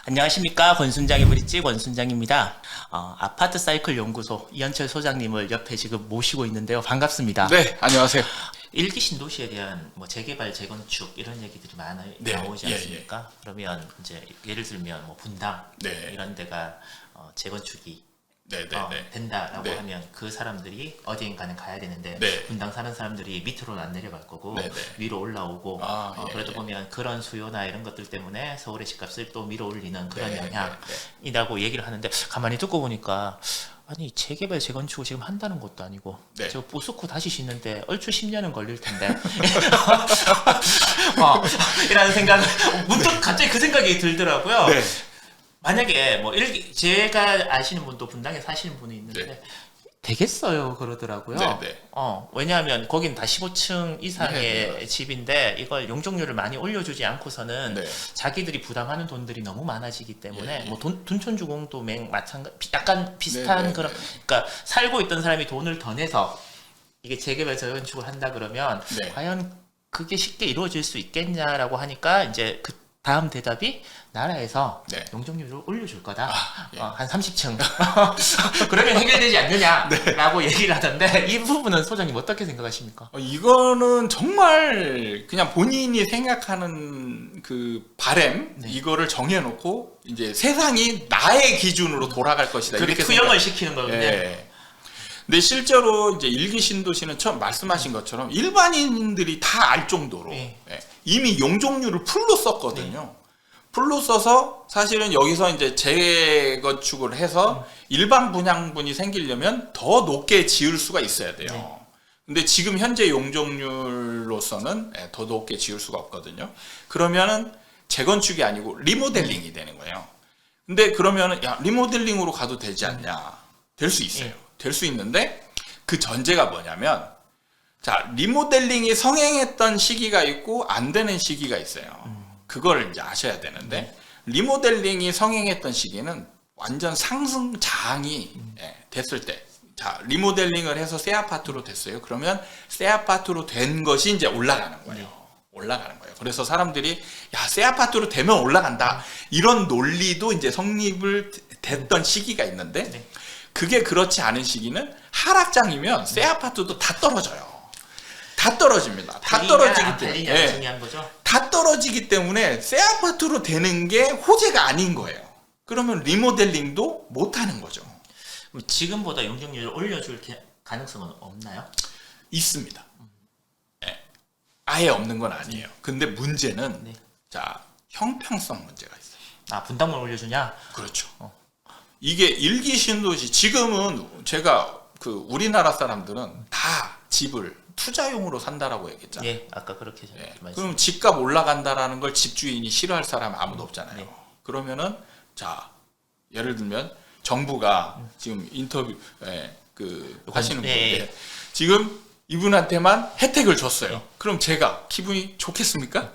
안녕하십니까. 권순장의 브릿지 권순장입니다. 아파트 사이클 연구소 이현철 소장님을 옆에 지금 모시고 있는데요. 반갑습니다. 네, 안녕하세요. 일기 신도시에 대한 뭐 재개발, 재건축 이런 얘기들이 많이 네, 나오지 예, 않습니까? 그러면 이제 예를 들면 뭐 분당 네. 이런 데가 재건축이 네, 된다라고 네. 하면 그 사람들이 어디인가는 가야 되는데 네. 분당 사는 사람들이 밑으로는 안 내려갈 거고 네. 위로 올라오고 예, 그러다 예. 보면 그런 수요나 이런 것들 때문에 서울의 집값을 또 밀어 올리는 그런 네, 영향이라고 얘기를 하는데 가만히 듣고 보니까 아니 재개발 재건축을 지금 한다는 것도 아니고 네. 저 부수고 다시 짓는데 얼추 10년은 걸릴 텐데 이라는 생각을 문득 갑자기 그 생각이 들더라고요. 네. 만약에 뭐 제가 아시는 분도 분당에 사시는 분이 있는데 네. 되겠어요 그러더라고요. 네. 왜냐하면 거긴 다 15층 이상의 네. 집인데 이걸 용적률을 많이 올려주지 않고서는 네. 자기들이 부담하는 돈들이 너무 많아지기 때문에 예. 뭐 둔촌주공도 마찬가지 약간 비슷한 네. 그런 그러니까 살고 있던 사람이 돈을 더 내서 이게 재개발 재건축을 한다 그러면 네. 과연 그게 쉽게 이루어질 수 있겠냐라고 하니까 이제 그 다음 대답이 나라에서 네. 용적률을 올려줄 거다. 예. 한 30층. 그러면 해결되지 않느냐라고 얘기를 하던데 이 부분은 소장님 어떻게 생각하십니까? 이거는 정말 그냥 본인이 생각하는 그 바램 네. 이거를 정해놓고 이제 세상이 나의 기준으로 돌아갈 것이다. 그렇게 이렇게 투영을 시키는 거군요. 예. 근데 실제로 이제 일기 신도시는 처음 말씀하신 것처럼 일반인들이 다 알 정도로 네. 이미 용적률을 풀로 썼거든요. 풀로 써서 사실은 여기서 이제 재건축을 해서 일반 분양분이 생기려면 더 높게 지을 수가 있어야 돼요. 네. 근데 지금 현재 용적률로서는 더 높게 지을 수가 없거든요. 그러면은 재건축이 아니고 리모델링이 되는 거예요. 근데 그러면은 야 리모델링으로 가도 되지 않냐? 될 수 있어요. 될 수 있는데 그 전제가 뭐냐면 자 리모델링이 성행했던 시기가 있고 안 되는 시기가 있어요. 그걸 이제 아셔야 되는데 리모델링이 성행했던 시기는 완전 상승장이 됐을 때 자 리모델링을 해서 새 아파트로 됐어요. 그러면 새 아파트로 된 것이 이제 올라가는 거예요. 올라가는 거예요. 그래서 사람들이 야 새 아파트로 되면 올라간다 이런 논리도 이제 성립을 됐던 시기가 있는데 그게 그렇지 않은 시기는 하락장이면 새 아파트도 다 떨어져요. 다 떨어집니다. 다 떨어지기 때문에 중요한 거죠. 다 떨어지기 때문에 새 아파트로 되는 게 호재가 아닌 거예요. 그러면 리모델링도 못 하는 거죠. 그럼 지금보다 용적률을 올려줄 가능성은 없나요? 있습니다. 예. 아예 없는 건 아니에요. 근데 문제는 자 형평성 문제가 있어요. 분담을 올려주냐? 그렇죠. 이게 일기 신도시 지금은 제가 그 우리나라 사람들은 다 집을 투자용으로 산다라고 얘기했잖아요. 예, 아까 그렇게 말씀. 그럼 집값 올라간다라는 걸 집주인이 싫어할 사람 아무도 없잖아요. 네. 그러면은 자 예를 들면 정부가 지금 인터뷰 그 하시는 분인데 지금 이분한테만 혜택을 줬어요. 그럼 제가 기분이 좋겠습니까?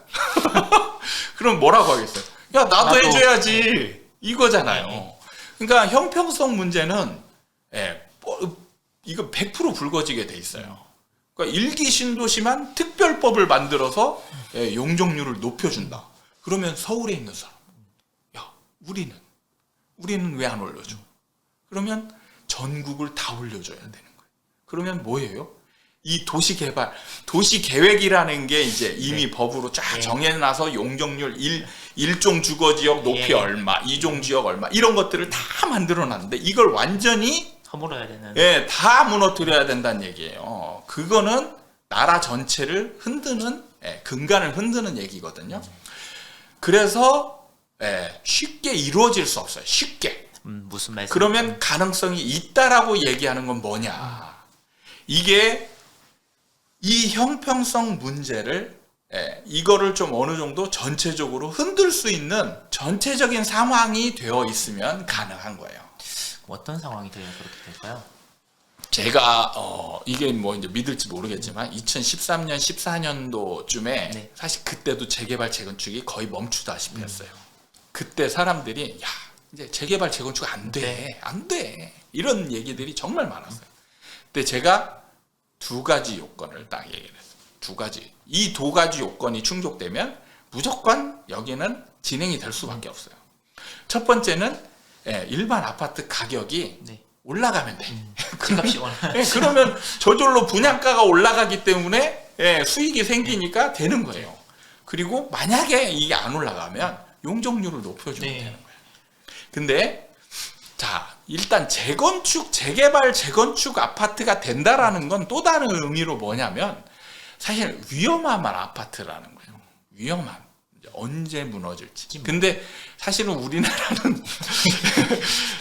그럼 뭐라고 하겠어요? 야 나도 해줘야지 이거잖아요. 그러니까 형평성 문제는 이거 100% 불거지게 돼 있어요. 그러니까 일기 신도시만 특별법을 만들어서 용적률을 높여준다. 그러면 서울에 있는 사람, 야 우리는 왜 안 올려줘? 그러면 전국을 다 올려줘야 되는 거예요. 그러면 뭐예요? 이 도시 계획이라는 게 이제 이미 법으로 쫙 정해놔서 용적률 1종 주거지역 높이 얼마, 2종 지역 얼마 이런 것들을 다 만들어놨는데 이걸 완전히 허물어야 되는. 다 무너뜨려야 된다는 얘기예요. 그거는 나라 전체를 흔드는 근간을 흔드는 얘기거든요. 그래서 쉽게 이루어질 수 없어요. 쉽게. 무슨 말씀? 그러면 가능성이 있다라고 얘기하는 건 뭐냐? 이게 이 형평성 문제를 이거를 좀 어느 정도 전체적으로 흔들 수 있는 전체적인 상황이 되어 있으면 가능한 거예요. 어떤 상황이 돼야 그렇게 될까요? 제가 이게 뭐 이제 믿을지 모르겠지만 2013년 14년도쯤에 사실 그때도 재개발 재건축이 거의 멈추다시피 했어요. 그때 사람들이 야 이제 재개발 재건축 안 돼 이런 얘기들이 정말 많았어요. 근데 제가 두 가지 요건을 딱 얘기를 했어요. 두 가지. 이 두 가지 요건이 충족되면 무조건 여기는 진행이 될 수밖에 없어요. 첫 번째는 일반 아파트 가격이 네. 올라가면 돼. 집값이 워낙 그러면 저절로 분양가가 올라가기 때문에 수익이 생기니까 되는 거예요. 그리고 만약에 이게 안 올라가면 용적률을 높여주면 네. 되는 거예요. 근데 자, 일단 재개발, 재건축 아파트가 된다라는 건 또 다른 의미로 뭐냐면 사실 위험한 아파트라는 거예요. 위험한. 이제 언제 무너질지. 근데 사실은 우리나라는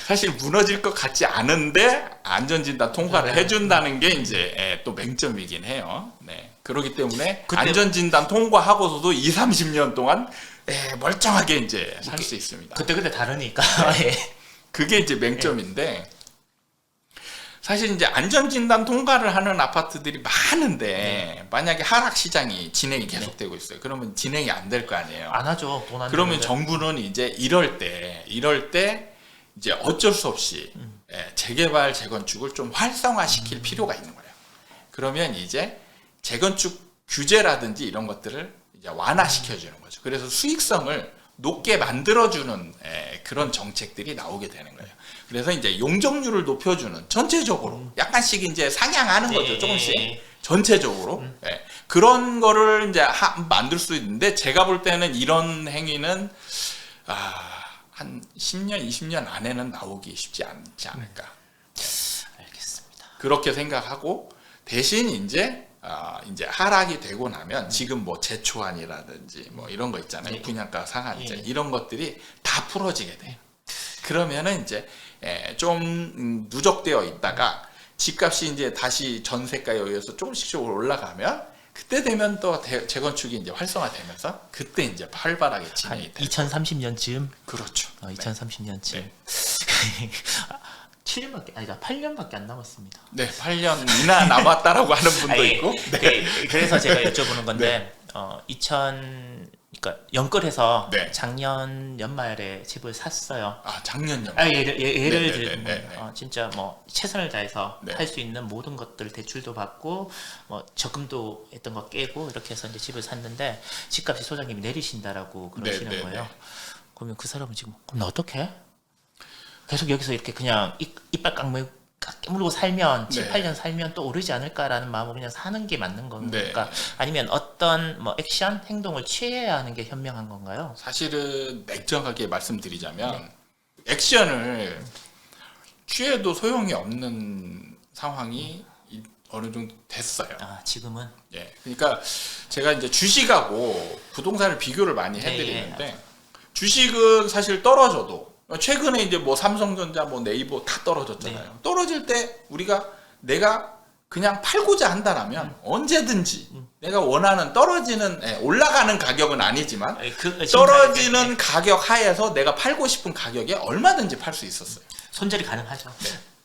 사실 무너질 것 같지 않은데 안전진단 통과를 해준다는 게 이제 또 맹점이긴 해요. 네. 그렇기 때문에 안전진단 통과하고서도 20, 30년 동안 멀쩡하게 이제 살 수 있습니다. 그때 다르니까. 예. 그게 이제 맹점인데 사실 이제 안전진단 통과를 하는 아파트들이 많은데 만약에 하락 시장이 진행이 계속되고 있어요. 그러면 진행이 안 될 거 아니에요. 안 하죠. 돈 안 그러면 되는데. 정부는 이제 이럴 때 이제 어쩔 수 없이 재개발, 재건축을 좀 활성화시킬 필요가 있는 거예요. 그러면 이제 재건축 규제라든지 이런 것들을 이제 완화시켜 주는 거죠. 그래서 수익성을 높게 만들어주는 그런 정책들이 나오게 되는 거예요. 그래서 이제 용적률을 높여주는 전체적으로 약간씩 이제 상향하는 거죠. 조금씩 전체적으로 그런 거를 이제 만들 수 있는데 제가 볼 때는 이런 행위는 한 10년, 20년 안에는 나오기 쉽지 않지 않을까. 알겠습니다. 그렇게 생각하고 대신 이제 하락이 되고 나면 지금 뭐 재초안이라든지 뭐 이런 거 있잖아요. 분양가 상한제 이런 것들이 다 풀어지게 돼요. 그러면은 이제 좀 누적되어 있다가 집값이 이제 다시 전세가에 의해서 조금씩 올라가면 그때 되면 또 재건축이 이제 활성화되면서 그때 이제 활발하게 진행이 돼요. 2030년쯤. 그렇죠. 2030년쯤. 네. 7년밖에 아니다. 8년밖에 안 남았습니다. 네, 8년이나 남았다라고 하는 분도 아니, 있고. 그래서 제가 여쭤보는 건데, 그러니까 연끌해서 작년 연말에 집을 샀어요. 작년 연말. 예를 들면 진짜 뭐 최선을 다해서 할 수 있는 모든 것들 대출도 받고 뭐 적금도 했던 거 깨고 이렇게 해서 이제 집을 샀는데 집값이 소장님이 내리신다라고 그러시는 거예요. 그러면 그 사람은 지금 그럼 나 어떡해? 계속 여기서 이렇게 그냥 이빨 깨물고 살면 7, 8년 살면 또 오르지 않을까라는 마음으로 그냥 사는 게 맞는 겁니까? 아니면 어떤 뭐 액션, 행동을 취해야 하는 게 현명한 건가요? 사실은 냉정하게 말씀드리자면 액션을 취해도 소용이 없는 상황이 어느 정도 됐어요. 지금은? 그러니까 제가 이제 주식하고 부동산을 비교를 많이 해드리는데 주식은 사실 떨어져도 최근에 이제 뭐 삼성전자, 뭐 네이버 다 떨어졌잖아요. 떨어질 때 내가 그냥 팔고자 한다라면 언제든지 내가 원하는 올라가는 가격은 아니지만 떨어지는 가격 하에서 내가 팔고 싶은 가격에 얼마든지 팔 수 있었어요. 손절이 가능하죠.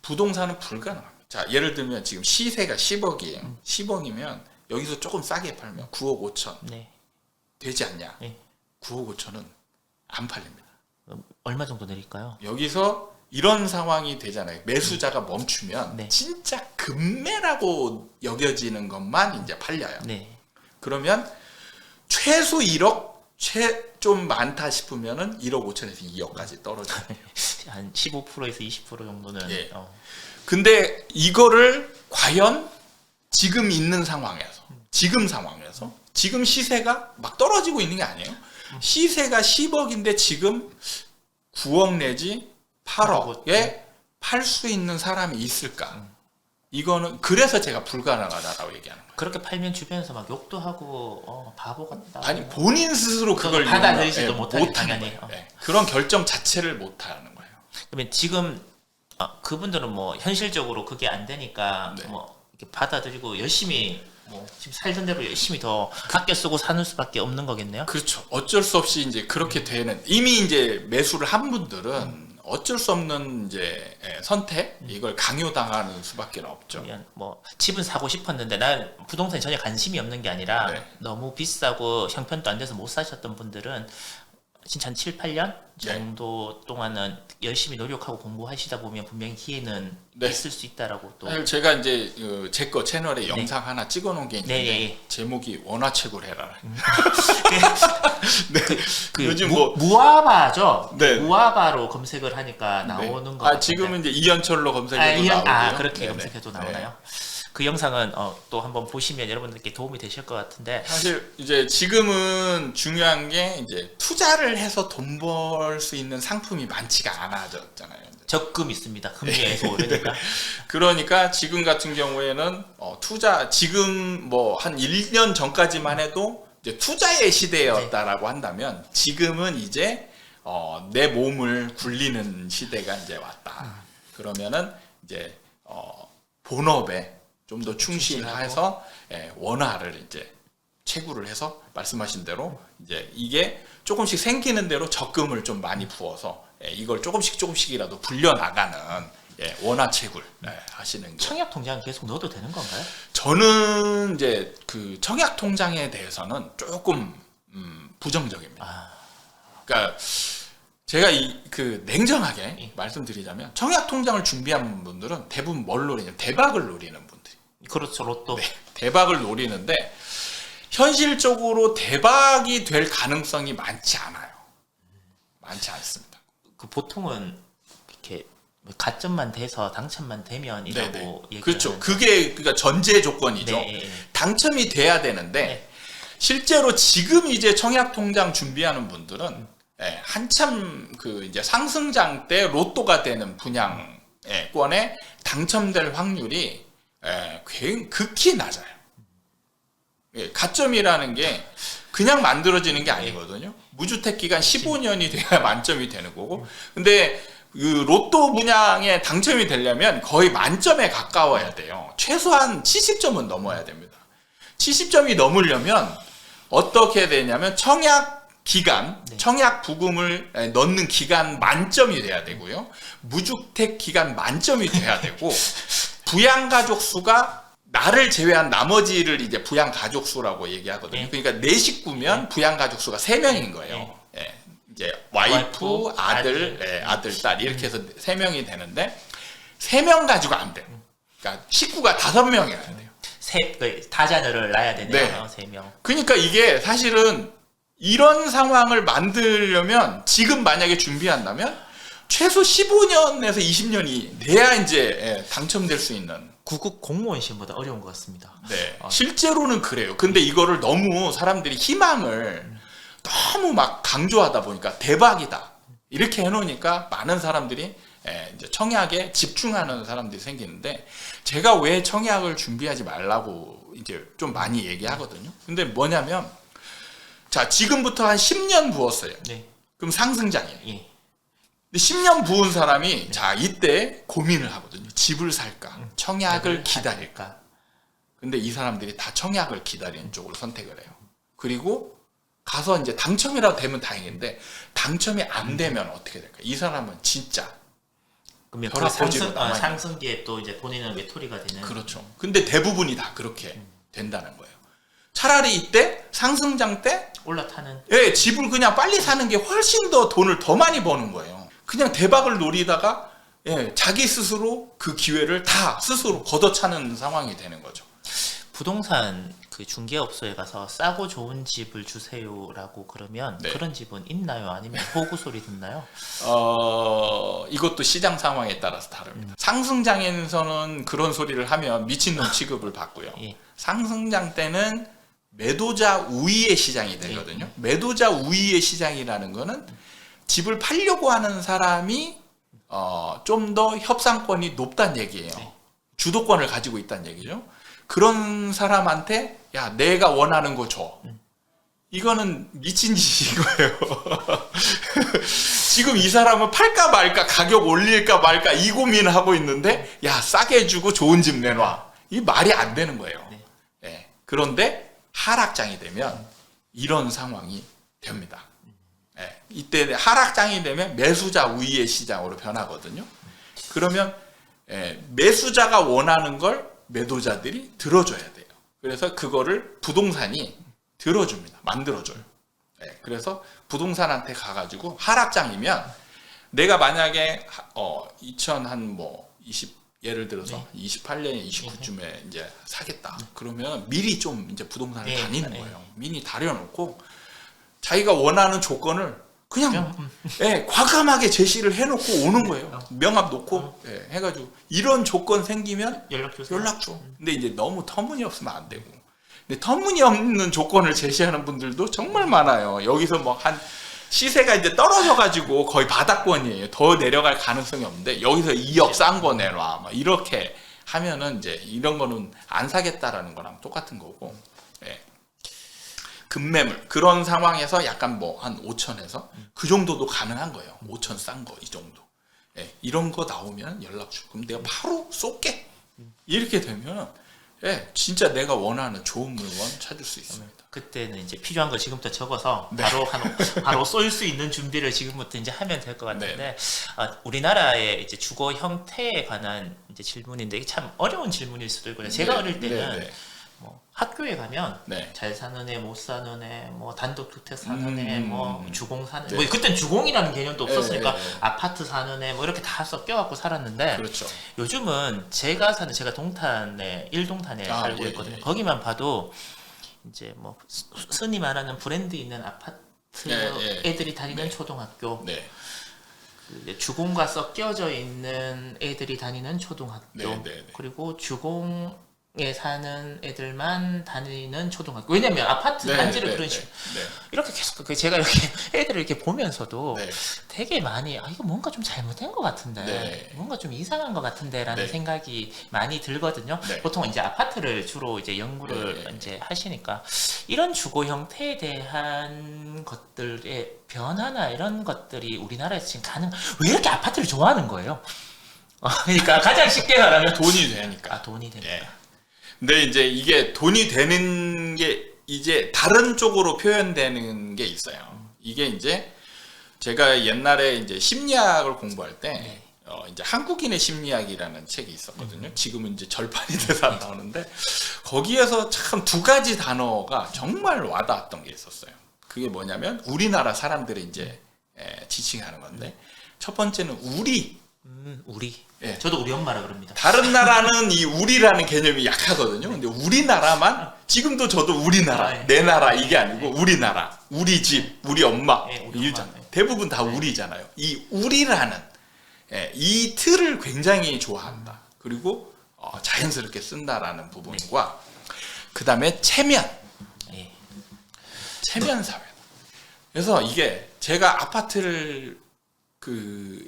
부동산은 불가능합니다. 자, 예를 들면 지금 시세가 10억이에요. 10억이면 여기서 조금 싸게 팔면 9억 5천 되지 않냐? 9억 5천은 안 팔립니다. 얼마 정도 내릴까요? 여기서 이런 상황이 되잖아요. 매수자가 멈추면 진짜 급매라고 여겨지는 것만 이제 팔려요. 그러면 최소 1억, 좀 많다 싶으면은 1억 5천에서 2억까지 떨어져요. 한 15%에서 20% 정도는. 근데 이거를 과연 지금 있는 상황에서, 지금 시세가 막 떨어지고 있는 게 아니에요. 시세가 10억인데 지금 9억 내지 8억에 팔 수 있는 사람이 있을까? 이거는 그래서 제가 불가능하다라고 얘기하는 거예요. 그렇게 팔면 주변에서 막 욕도 하고 바보 같다. 아니 본인 스스로 그걸 받아들이지도 못하는 거예요. 그런 결정 자체를 못하는 거예요. 그러면 지금 그분들은 뭐 현실적으로 그게 안 되니까 뭐 이렇게 받아들이고 열심히 뭐 지금 살던 대로 열심히 더 아껴 쓰고 사는 수밖에 없는 거겠네요. 그렇죠. 어쩔 수 없이 이제 그렇게 되는 이미 이제 매수를 한 분들은 어쩔 수 없는 이제 선택 이걸 강요당하는 수밖에 없죠. 뭐 집은 사고 싶었는데 난 부동산에 전혀 관심이 없는 게 아니라 너무 비싸고 형편도 안 돼서 못 사셨던 분들은 진짜 한 7, 8년 정도 동안은 열심히 노력하고 공부하시다 보면 분명히 기회는 네. 있을 수 있다라고 또. 사실 제가 이제 제 거 채널에 영상 하나 찍어놓은 게 있는데 네. 제목이 원화채굴 해라. 그 요즘 뭐 무아바죠. 네. 무아바로 검색을 하니까 나오는 거. 지금은 이제 이현철로 검색해도 나오고요. 그렇게 네네. 검색해도 나오나요? 그 영상은 또 한번 보시면 여러분들께 도움이 되실 것 같은데. 사실 이제 지금은 중요한 게 이제 투자를 해서 돈 벌 수 있는 상품이 많지가 않아졌잖아요. 적금 있습니다. 금리에서 오르니까. 그러니까 지금 같은 경우에는 투자 지금 뭐 한 1년 전까지만 해도 이제 투자의 시대였다라고 한다면 지금은 이제 내 몸을 굴리는 시대가 이제 왔다. 그러면은 이제 본업에 좀 더 충실해서 원화를 이제 채굴을 해서 말씀하신 대로 이제 이게 조금씩 생기는 대로 적금을 좀 많이 부어서 이걸 조금씩이라도 불려 나가는 원화 채굴 하시는 게. 청약 통장 계속 넣어도 되는 건가요? 저는 이제 그 청약 통장에 대해서는 조금 부정적입니다. 그러니까 제가 냉정하게 말씀드리자면 청약 통장을 준비한 분들은 대부분 뭘 노리냐, 대박을 노리는 분들이. 그렇죠, 로또. 네, 대박을 노리는데 현실적으로 대박이 될 가능성이 많지 않아요. 많지 않습니다. 그 보통은 이렇게 가점만 돼서 당첨만 되면이라고 얘기하는. 그렇죠. 그게 그러니까 전제 조건이죠. 네. 당첨이 돼야 되는데 실제로 지금 이제 청약 통장 준비하는 분들은 한참 그 이제 상승장 때 로또가 되는 분양권에 당첨될 확률이 극히 낮아요. 가점이라는 게 그냥 만들어지는 게 아니거든요. 무주택 기간 15년이 돼야 만점이 되는 거고. 근데 그 로또 분양에 당첨이 되려면 거의 만점에 가까워야 돼요. 최소한 70점은 넘어야 됩니다. 70점이 넘으려면 어떻게 되냐면 청약 기간, 청약 부금을 넣는 기간 만점이 돼야 되고요. 무주택 기간 만점이 돼야 되고 부양 가족 수가 나를 제외한 나머지를 이제 부양 가족 수라고 얘기하거든요. 그러니까 내 식구면 부양 가족 수가 3명인 거예요. 이제 와이프, 아들, 아들, 딸 이렇게 해서 3명이 되는데 3명 가지고 안 돼. 그러니까 식구가 5명이어야 돼요. 다자녀를 낳아야 되네요. 3명. 그러니까 이게 사실은 이런 상황을 만들려면 지금 만약에 준비한다면 최소 15년에서 20년이 돼야 이제 당첨될 수 있는. 구급 공무원 시험보다 어려운 것 같습니다. 네, 실제로는 그래요. 근데 이거를 너무 사람들이 희망을 너무 막 강조하다 보니까 대박이다 이렇게 해놓으니까 많은 사람들이 이제 청약에 집중하는 사람들이 생기는데 제가 왜 청약을 준비하지 말라고 이제 좀 많이 얘기하거든요. 근데 뭐냐면 자 지금부터 한 10년 부었어요. 그럼 상승장이에요. 근데 10년 부은 사람이 자 이때 고민을 하거든요. 집을 살까, 청약을 기다릴까. 근데 이 사람들이 다 청약을 기다리는 쪽으로 선택을 해요. 그리고 가서 이제 당첨이라도 되면 다행인데 당첨이 안 되면 어떻게 될까? 이 사람은 진짜 그러면 그 상승기에 또 이제 본인은 외톨이가 되는. 그렇죠. 근데 대부분이 다 그렇게 된다는 거예요. 차라리 이때 상승장 때 올라타는. 집을 그냥 빨리 사는 게 훨씬 더 돈을 더 많이 버는 거예요. 그냥 대박을 노리다가 자기 스스로 그 기회를 다 스스로 걷어차는 상황이 되는 거죠. 부동산 그 중개업소에 가서 싸고 좋은 집을 주세요라고 그러면 그런 집은 있나요? 아니면 호구 소리 듣나요? 이것도 시장 상황에 따라서 다릅니다. 상승장에서는 그런 소리를 하면 미친놈 취급을 받고요. 상승장 때는 매도자 우위의 시장이 되거든요. 매도자 우위의 시장이라는 거는 집을 팔려고 하는 사람이 좀 더 협상권이 높다는 얘기예요. 주도권을 가지고 있다는 얘기죠. 그런 사람한테 야 내가 원하는 거 줘. 이거는 미친 짓인 거예요. 지금 이 사람은 팔까 말까 가격 올릴까 말까 이 고민을 하고 있는데 야 싸게 주고 좋은 집 내놔. 이 말이 안 되는 거예요. 그런데 하락장이 되면 이런 상황이 됩니다. 이때 하락장이 되면 매수자 우위의 시장으로 변하거든요. 그러면 매수자가 원하는 걸 매도자들이 들어줘야 돼요. 그래서 그거를 부동산이 들어줍니다. 만들어줘요. 예, 그래서 부동산한테 가가지고 하락장이면 내가 만약에 2020 예를 들어서 28년, 29쯤에 이제 사겠다. 그러면 미리 좀 이제 부동산을 다니는 거예요. 미리 다려놓고 자기가 원하는 조건을 그냥 과감하게 제시를 해놓고 오는 거예요. 명함 놓고 해가지고 이런 조건 생기면 연락 줘. 근데 이제 너무 터무니없으면 안 되고. 근데 터무니없는 조건을 제시하는 분들도 정말 많아요. 여기서 뭐 한 시세가 이제 떨어져가지고 거의 바닥권이에요. 더 내려갈 가능성이 없는데 여기서 2억 싼 거 내놔. 막 이렇게 하면은 이제 이런 거는 안 사겠다라는 거랑 똑같은 거고. 예. 급매물 그런 상황에서 약간 뭐 한 5천에서 그 정도도 가능한 거예요. 5천 싼 거 이 정도. 예. 이런 거 나오면 연락 줘. 그럼 내가 바로 쏠게. 이렇게 되면 진짜 내가 원하는 좋은 물건 찾을 수 있습니다. 그때는 이제 필요한 걸 지금부터 적어서 바로 쏠 수 있는 준비를 지금부터 이제 하면 될 것 같은데 우리나라의 이제 주거 형태에 관한 이제 질문인데 이게 참 어려운 질문일 수도 있고요. 제가 어릴 때는 뭐 학교에 가면 잘 사는 애, 못 사는 애, 뭐 단독주택 사는 애, 뭐 주공 사는 애, 뭐 그땐 주공이라는 개념도 없었으니까 아파트 사는 애, 뭐 이렇게 다 섞여갖고 살았는데 그렇죠. 요즘은 제가 동탄에 1동탄에 살고 있거든요. 거기만 봐도 이제 뭐 흔히 말하는 브랜드 있는 아파트 애들이 다니는 초등학교, 그 주공과 섞여져 있는 애들이 다니는 초등학교, 그리고 주공에 사는 애들만 다니는 초등학교. 왜냐면 아파트 단지를 그런 식으로 이렇게 계속 제가 이렇게 애들을 이렇게 보면서도 되게 많이 이거 뭔가 좀 잘못된 것 같은데, 뭔가 좀 이상한 것 같은데라는 생각이 많이 들거든요. 보통 이제 아파트를 주로 이제 연구를 이제 하시니까 이런 주거 형태에 대한 것들의 변화나 이런 것들이 우리나라에서 지금 왜 이렇게 아파트를 좋아하는 거예요? 그러니까 가장 쉽게 말하면 돈이 되니까. 돈이 되니까. 근데 이제 이게 돈이 되는 게 이제 다른 쪽으로 표현되는 게 있어요. 이게 이제 제가 옛날에 이제 심리학을 공부할 때 이제 한국인의 심리학이라는 책이 있었거든요. 지금은 이제 절판이 돼서 안 나오는데 거기에서 참 두 가지 단어가 정말 와닿았던 게 있었어요. 그게 뭐냐면 우리나라 사람들이 이제 지칭하는 건데 첫 번째는 우리. 저도 우리 엄마라 그럽니다. 다른 나라는 이 우리라는 개념이 약하거든요. 근데 우리나라만 지금도 저도 우리나라, 내 나라 이게 아니고 우리나라, 우리 집, 우리 엄마 대부분 다 우리잖아요. 이 우리라는 이 틀을 굉장히 좋아한다. 그리고 자연스럽게 쓴다라는 부분과 그 다음에 체면 사회. 그래서 이게 제가 아파트를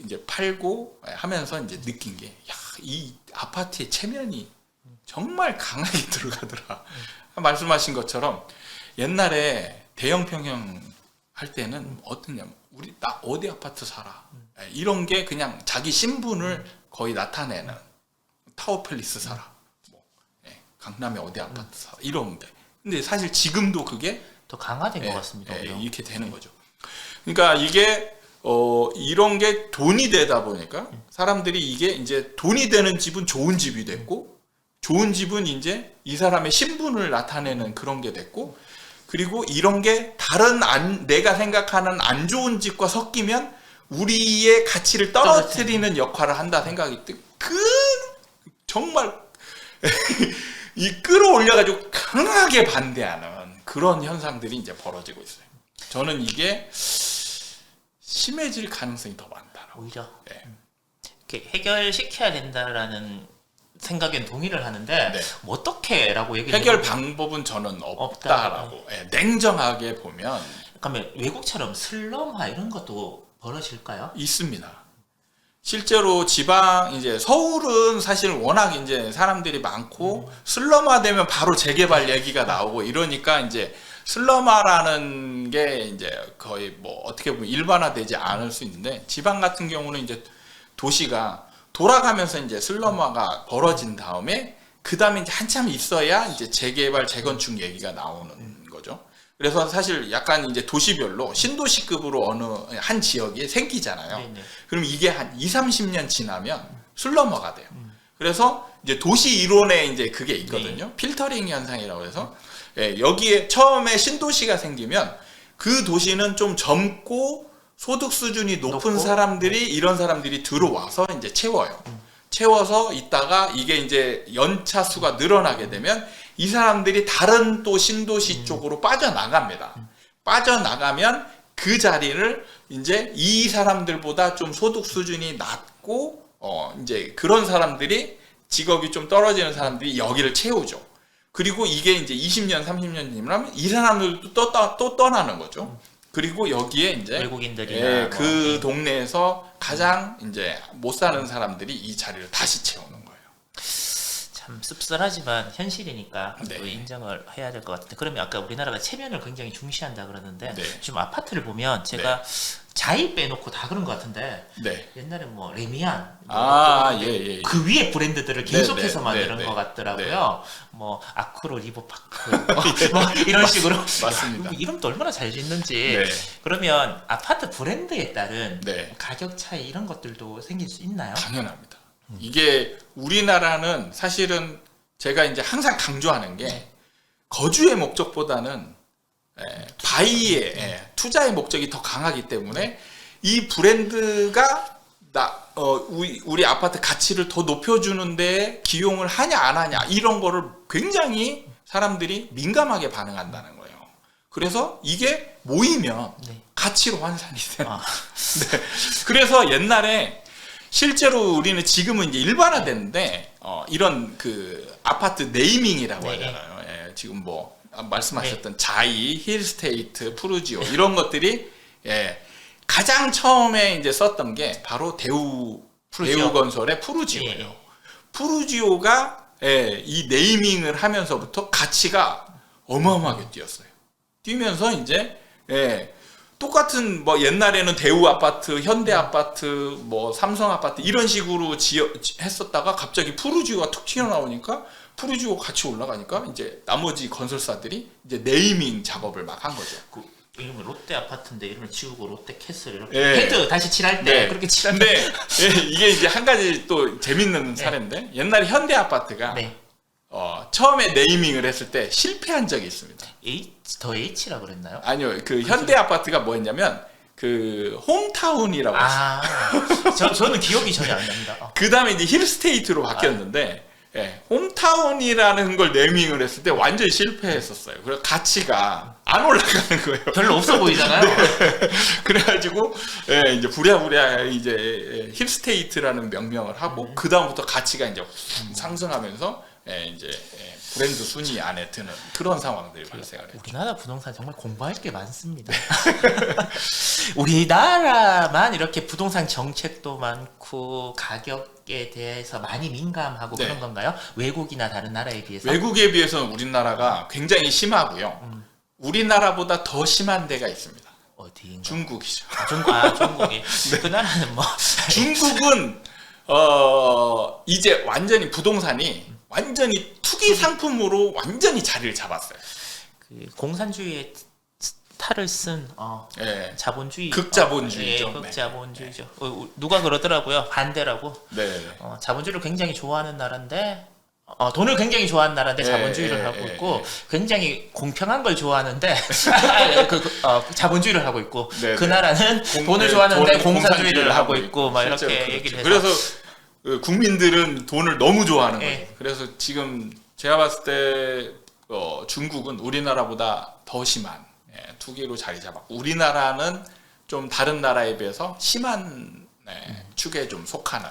이제 팔고 하면서 이제 느낀 게, 이 아파트의 체면이 정말 강하게 들어가더라. 말씀하신 것처럼 옛날에 대형 평형 할 때는 어떠냐면 나 어디 아파트 살아. 이런 게 그냥 자기 신분을 거의 나타내는 타워팰리스 살아. 강남에 어디 아파트 살아. 이런 게. 근데 사실 지금도 그게 더 강화된 것 같습니다. 이렇게 되는 거죠. 그러니까 이게 이런 게 돈이 되다 보니까 사람들이 이게 이제 돈이 되는 집은 좋은 집이 됐고, 좋은 집은 이제 이 사람의 신분을 나타내는 그런 게 됐고, 그리고 이런 게 다른 내가 생각하는 안 좋은 집과 섞이면 우리의 가치를 떨어뜨리는 역할을 한다 생각이 정말 이 끌어올려가지고 강하게 반대하는 그런 현상들이 이제 벌어지고 있어요. 저는 이게 심해질 가능성이 더 많다라고. 오히려 이렇게 해결시켜야 된다라는 생각엔 동의를 하는데 뭐 어떻게라고 얘기를 해결 방법은 저는 없다라고. 냉정하게 보면 그러면 외국처럼 슬럼화 이런 것도 벌어질까요? 있습니다. 실제로 지방 이제 서울은 사실 워낙 이제 사람들이 많고 슬럼화 되면 바로 재개발 얘기가 나오고 이러니까 이제 슬럼화라는 게 이제 거의 뭐 어떻게 보면 일반화되지 않을 수 있는데, 지방 같은 경우는 이제 도시가 돌아가면서 이제 슬럼화가 벌어진 다음에 그 다음에 이제 한참 있어야 이제 재개발 재건축 얘기가 나오는 거죠. 그래서 사실 약간 이제 도시별로 신도시급으로 어느 한 지역이 생기잖아요. 그럼 이게 한 20-30년 지나면 슬럼화가 돼요. 그래서 이제 도시 이론에 이제 그게 있거든요. 필터링 현상이라고 해서 여기에 처음에 신도시가 생기면 그 도시는 좀 젊고 소득 수준이 높은 높고? 사람들이 이런 사람들이 들어와서 이제 채워요. 채워서 있다가 이게 이제 연차 수가 늘어나게 되면 이 사람들이 다른 또 신도시 쪽으로 빠져나갑니다. 빠져나가면 그 자리를 이제 이 사람들보다 좀 소득 수준이 낮고 이제 그런 사람들이 직업이 좀 떨어지는 사람들이 여기를 채우죠. 그리고 이게 이제 20년, 30년 지나면 이 사람들도 또 떠나는 거죠. 그리고 여기에 이제 외국인들이나 그 동네에서 가장 이제 못 사는 사람들이 이 자리를 다시 채우는 거예요. 참 씁쓸하지만 현실이니까 네. 또 인정을 해야 될 것 같은데, 그러면 아까 우리나라가 체면을 굉장히 중시한다 그러는데 네. 지금 아파트를 보면 제가 자이 빼놓고 다 그런 것 같은데 네. 옛날에 뭐 레미안 예. 그 위에 브랜드들을 계속해서 네, 만드는 네, 것 네. 같더라고요. 뭐 아크로 리버파크 뭐 이런 식으로 맞습니다. 이름도 얼마나 잘 짓는지. 네. 그러면 아파트 브랜드에 따른 네. 가격 차이 이런 것들도 생길 수 있나요? 당연합니다. 이게 우리나라는 사실은 제가 이제 항상 강조하는 게 거주의 목적보다는 바이의 투자의 목적이 더 강하기 때문에 이 브랜드가 우리 아파트 가치를 더 높여주는데 기용을 하냐 안 하냐 이런 거를 굉장히 사람들이 민감하게 반응한다는 거예요. 그래서 이게 모이면 네. 가치로 환산이 되는 거예요. 네. 그래서 옛날에 실제로 우리는 지금은 이제 일반화됐는데 이런 그 아파트 네이밍이라고 네. 하잖아요. 지금 뭐 말씀하셨던 자이, 힐스테이트, 푸르지오 이런 것들이 가장 처음에 이제 썼던 게 바로 대우건설의 푸르지오예요. 예. 푸르지오가 이 네이밍을 하면서부터 가치가 어마어마하게 뛰었어요. 뛰면서 이제 똑같은 뭐 옛날에는 대우 아파트, 현대 아파트, 뭐 삼성 아파트 이런 식으로 했었다가 갑자기 푸르지오가 툭 튀어나오니까 푸르지오 같이 올라가니까 이제 나머지 건설사들이 이제 네이밍 작업을 막 한 거죠. 이름은 롯데 아파트인데 이름을 지우고 롯데 캐슬 이렇게 예. 헤드 다시 칠할 때 네. 그렇게 칠할 때 근데 이게 이제 한 가지 또 재밌는 사례인데 옛날에 현대 아파트가 네. 처음에 네이밍을 했을 때 실패한 적이 있습니다. 더 H라 그랬나요? 아니요, 그 현대 아파트가 뭐였냐면 그 홈타운이라고 했어요. 저는 기억이 전혀 안 납니다. 그 다음에 이제 힐스테이트로 바뀌었는데 홈타운이라는 걸 네이밍을 했을 때 완전히 실패했었어요. 그래서 가치가 안 올라가는 거예요. 별로 없어 보이잖아요. 그래가지고 이제 부랴부랴 이제 힐스테이트라는 명명을 하고 그 다음부터 가치가 이제 상승하면서 이제 브랜드 순위 안에 드는 그런 상황들이 발생을 했죠. 우리나라 부동산 정말 공부할 게 많습니다. 우리나라만 이렇게 부동산 정책도 많고 가격에 대해서 많이 민감하고 네. 그런 건가요? 외국이나 다른 나라에 비해서? 외국에 비해서는 우리나라가 굉장히 심하고요. 우리나라보다 더 심한 데가 있습니다. 어디인가? 중국이죠. 중국이. 그 나라는 뭐 중국은 이제 완전히 부동산이 완전히 투기 상품으로 완전히 자리를 잡았어요. 그 공산주의의 탈을 쓴 자본주의, 극자본주의죠. 극자본주의죠. 누가 그러더라고요. 반대라고. 네. 자본주의를 굉장히 좋아하는 나라인데 돈을 굉장히 좋아하는 나라인데 자본주의를 하고 있고 굉장히 공평한 걸 좋아하는데 자본주의를 하고 있고 네, 그 네. 나라는 돈을 좋아하는데 공산주의를 하고 있고. 있고 막 이렇게 그렇죠. 얘기를 해서 그래서 국민들은 돈을 너무 좋아하는 네. 거예요. 그래서 지금 제가 봤을 때 중국은 우리나라보다 더 심한 투기로 자리 잡았고 우리나라는 좀 다른 나라에 비해서 심한 축에 좀 속하는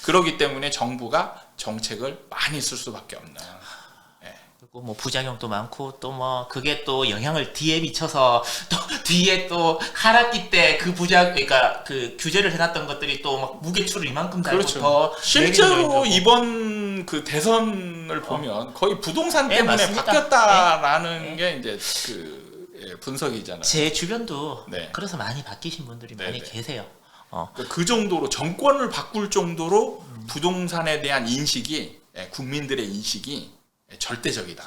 그렇기 때문에 정부가 정책을 많이 쓸 수밖에 없는. 그리고 뭐 부작용도 많고 또 뭐 그게 또 영향을 뒤에 미쳐서 또 뒤에 또 하락기 때 그러니까 그 규제를 해놨던 것들이 또 막 무게추를 이만큼 달고 그렇죠. 더 실제로 이번 그 대선을 보면 거의 부동산 때문에 맞습니다. 바뀌었다라는 게 이제 그 분석이잖아요. 제 주변도 네. 그래서 많이 바뀌신 분들이 네, 많이 네. 계세요. 그 정도로 정권을 바꿀 정도로 부동산에 대한 인식이 국민들의 인식이 절대적이다.